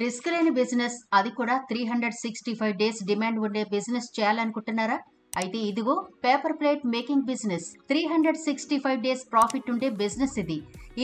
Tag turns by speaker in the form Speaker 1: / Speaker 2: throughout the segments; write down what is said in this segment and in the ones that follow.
Speaker 1: Risk లేని business, అది కూడా 365 డేస్ డిమాండ్ ఉండే బిజినెస్ చేయాలనుకుంటున్నారా? అయితే ఇదిగో paper plate making business. 365 days profit ఉండే బిజినెస్ ఇది.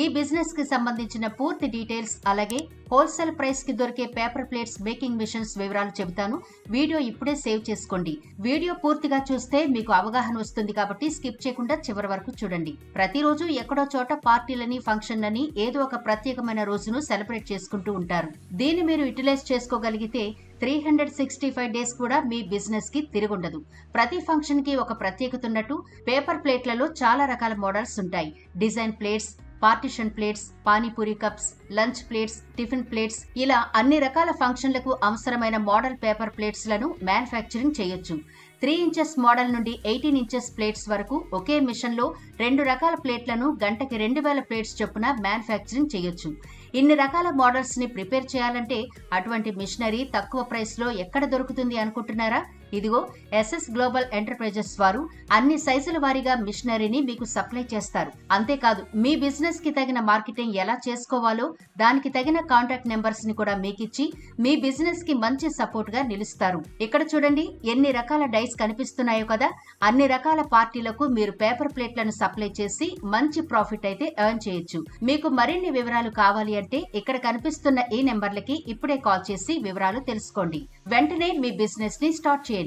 Speaker 1: ఈ బిజినెస్ కి సంబంధించిన పూర్తి డీటెయిల్స్, అలాగే హోల్సేల్ ప్రైస్ కి దొరికే పేపర్ ప్లేట్స్ మేకింగ్ మిషన్స్ వివరాలు చెబుతాను. వీడియో ఇప్పుడే సేవ్ చేసుకోండి. వీడియో పూర్తిగా చూస్తే మీకు అవగాహన వస్తుంది కాబట్టి స్కిప్ చేయకుండా చివరి వరకు చూడండి. ప్రతిరోజు ఎక్కడో చోట పార్టీలని, ఫంక్షన్లని, ఏదో ఒక ప్రత్యేకమైన రోజును సెలబ్రేట్ చేసుకుంటూ ఉంటారు. దీన్ని మీరు యూటిలైజ్ చేసుకోగలిగితే 365 డేస్ కూడా మీ బిజినెస్ కి తిరుగుండదు. ప్రతి ఫంక్షన్ కి ఒక ప్రత్యేకత ఉన్నట్టు పేపర్ ప్లేట్లలో చాలా రకాల మోడల్స్ ఉంటాయి. Design plates, partition plates, panipuri cups, lunch plates, tiffin plates, ఇలా అన్ని రకాల ఫంక్షన్లకు అవసరమైన మోడల్ పేపర్ ప్లేట్స్ లను మ్యానుఫ్యాక్చరింగ్ చేయొచ్చు. 3 ఇంచెస్ మోడల్ నుండి 18 ఇంచెస్ ప్లేట్స్ వరకు ఒకే మిషన్ లో 2 రకాల ప్లేట్లను గంటకి 2000 ప్లేట్స్ చొప్పున మ్యానుఫ్యాక్చరింగ్ చేయొచ్చు. ఇన్ని రకాల మోడల్స్ ని ప్రిపేర్ చేయాలంటే అటువంటి మిషనరీ తక్కువ ప్రైస్ లో ఎక్కడ దొరుకుతుంది అనుకుంటున్నారా? ఇదిగో ఎస్ఎస్ గ్లోబల్ ఎంటర్ప్రైజెస్ వారు అన్ని సైజుల వారీగా మిషనరీని మీకు సప్లై చేస్తారు. అంతేకాదు, మీ బిజినెస్ కి తగిన మార్కెటింగ్ ఎలా చేసుకోవాలో దానికి తగిన కాంటాక్ట్ నెంబర్స్ ని కూడా మీకిచ్చి మీ బిజినెస్ కి మంచి సపోర్ట్ గా నిలుస్తారు. ఇక్కడ చూడండి, ఎన్ని రకాల డైస్ కనిపిస్తున్నాయో కదా. అన్ని రకాల పార్టీలకు మీరు పేపర్ ప్లేట్లను సప్లై చేసి మంచి ప్రాఫిట్ అయితే ఎర్న్ చేయొచ్చు. మీకు మరిన్ని వివరాలు కావాలి అంటే ఇక్కడ కనిపిస్తున్న ఈ నెంబర్లకి ఇప్పుడే కాల్ చేసి వివరాలు తెలుసుకోండి. వెంటనే మీ బిజినెస్ ని స్టార్ట్ చేయండి.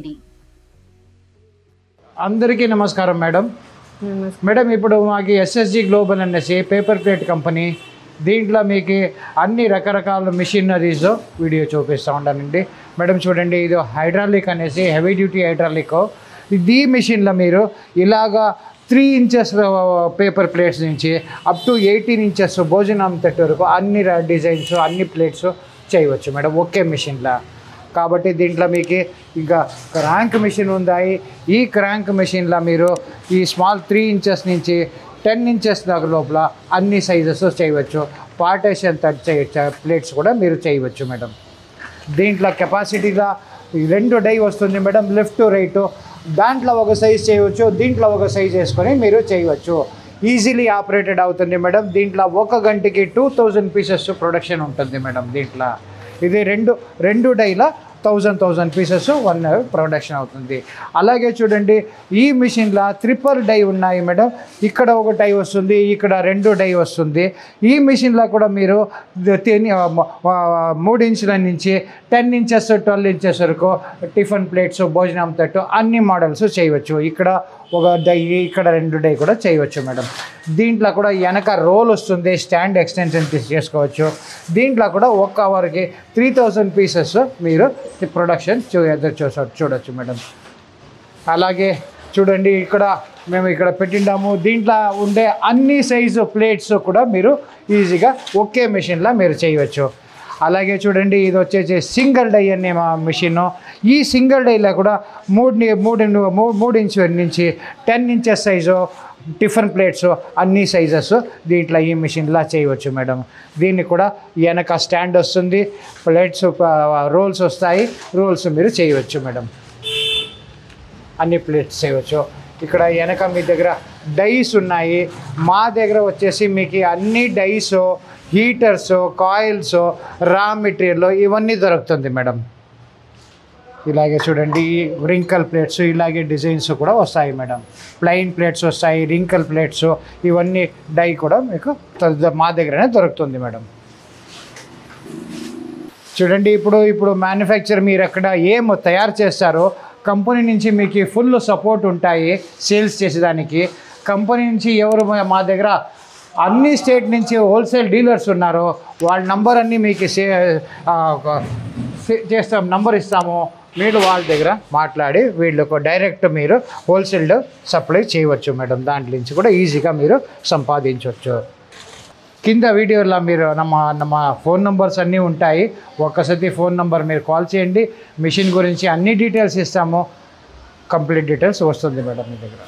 Speaker 2: అందరికీ నమస్కారం మేడం. ఇప్పుడు మాకు ఎస్ఎస్జి గ్లోబల్ అనేసి పేపర్ ప్లేట్ కంపెనీ, దీంట్లో మీకు అన్ని రకరకాల మిషనరీస్ వీడియో చూపిస్తూ ఉంటానండి. మేడం చూడండి, ఇది హైడ్రాలిక్ అనేసి హెవీ డ్యూటీ హైడ్రాలిక్. ఈ మిషన్లో మీరు ఇలాగా 3 ఇంచెస్ పేపర్ ప్లేట్స్ నుంచి అప్ టు 18 ఇంచెస్ భోజనం తట్టు వరకు అన్ని డిజైన్స్, అన్ని ప్లేట్స్ చేయవచ్చు మేడం ఒకే మిషన్లో. కాబట్టి దీంట్లో మీకు ఇంకా క్రాంక్ మిషన్ ఉన్నాయి. ఈ క్రాంక్ మిషన్లో మీరు ఈ స్మాల్ 3 ఇంచెస్ నుంచి 10 ఇంచెస్ దాకా లోపల అన్ని సైజెస్ చేయవచ్చు. పార్టేషన్ ప్లేట్స్ కూడా మీరు చేయవచ్చు మేడం. దీంట్లో కెపాసిటీగా 2 డై వస్తుంది మేడం, లెఫ్ట్ రైట్. దాంట్లో ఒక సైజ్ చేయవచ్చు, దీంట్లో ఒక సైజ్ వేసుకొని మీరు చేయవచ్చు. ఈజీలీ ఆపరేటెడ్ అవుతుంది మేడం. దీంట్లో ఒక గంటకి 2000 పీసెస్ ప్రొడక్షన్ ఉంటుంది మేడం. దీంట్లో ఇది రెండు డైల 1000 పీసెస్ 1 అవర్ ప్రొడక్షన్ అవుతుంది. అలాగే చూడండి, ఈ మిషన్లో 3 డై ఉన్నాయి మేడం. ఇక్కడ ఒక డై వస్తుంది, ఇక్కడ 2 డై వస్తుంది. ఈ మిషన్లో కూడా మీరు 3 ఇంచుల నుంచి 10 ఇంచెస్ 12 ఇంచెస్ వరకు టిఫిన్ ప్లేట్స్, భోజనం తట్టు అన్ని మోడల్స్ చేయవచ్చు. ఇక్కడ ఒక డై, ఇక్కడ 2 డై కూడా చేయవచ్చు మేడం. దీంట్లో కూడా వెనక రోల్ వస్తుంది, స్టాండ్ ఎక్స్టెన్షన్ చేసుకోవచ్చు. దీంట్లో కూడా 1 అవర్కి 3000 పీసెస్ మీరు ప్రొడక్షన్ చూడొచ్చు మేడం. అలాగే చూడండి, మేము ఇక్కడ పెట్టిండాము. దీంట్లో ఉండే అన్ని సైజు ప్లేట్స్ కూడా మీరు ఈజీగా ఒకే మిషన్లో మీరు చేయవచ్చు. అలాగే చూడండి, ఇది వచ్చేసి సింగిల్ డై అనే మిషన్. ఈ సింగిల్ డైలో కూడా 3 ఇంచ్ నుంచి 10 ఇంచెస్ సైజు టిఫిన్ ప్లేట్స్ అన్ని సైజెస్ దీంట్లో ఈ మిషన్లా చేయవచ్చు మేడం. దీన్ని కూడా వెనక స్టాండ్ వస్తుంది, ప్లేట్స్ రోల్స్ వస్తాయి, రోల్స్ మీరు చేయవచ్చు మేడం. అన్ని ప్లేట్స్ చేయవచ్చు. ఇక్కడ వెనక మీ దగ్గర డైస్ ఉన్నాయి. మా దగ్గర వచ్చేసి మీకు అన్ని dies, heaters, coils, raw material ఇవన్నీ దొరుకుతుంది మేడం. ఇలాగే చూడండి, రింకల్ ప్లేట్స్, ఇలాగే డిజైన్స్ కూడా వస్తాయి మేడం. ప్లెయిన్ ప్లేట్స్ వస్తాయి, రింకల్ ప్లేట్స్, ఇవన్నీ డై కూడా మీకు మా దగ్గరనే దొరుకుతుంది మేడం. చూడండి, ఇప్పుడు మ్యానుఫ్యాక్చర్ మీరు ఎక్కడ ఏం తయారు చేస్తారో కంపెనీ నుంచి మీకు ఫుల్ సపోర్ట్ ఉంటాయి సేల్స్ చేసేదానికి. కంపెనీ నుంచి ఎవరు మా దగ్గర అన్ని స్టేట్ నుంచి హోల్సేల్ డీలర్స్ ఉన్నారు, వాళ్ళ నంబర్ అన్నీ మీకు చేస్తాం, నంబర్ ఇస్తాము. మీరు వాళ్ళ దగ్గర మాట్లాడి వీళ్ళకు డైరెక్ట్ మీరు హోల్సేల్ సప్లై చేయవచ్చు మేడం. దాంట్లో నుంచి కూడా ఈజీగా మీరు సంపాదించవచ్చు. కింద వీడియోలో మీరు ನಮ್ಮ ఫోన్ నంబర్స్ అన్నీ ఉంటాయి. ఒక్కసారి ఫోన్ నంబర్ మీరు కాల్ చేయండి. మిషన్ గురించి అన్ని డీటెయిల్స్ ఇస్తాము, కంప్లీట్ డీటెయిల్స్ వస్తుంది మేడం మీ దగ్గర.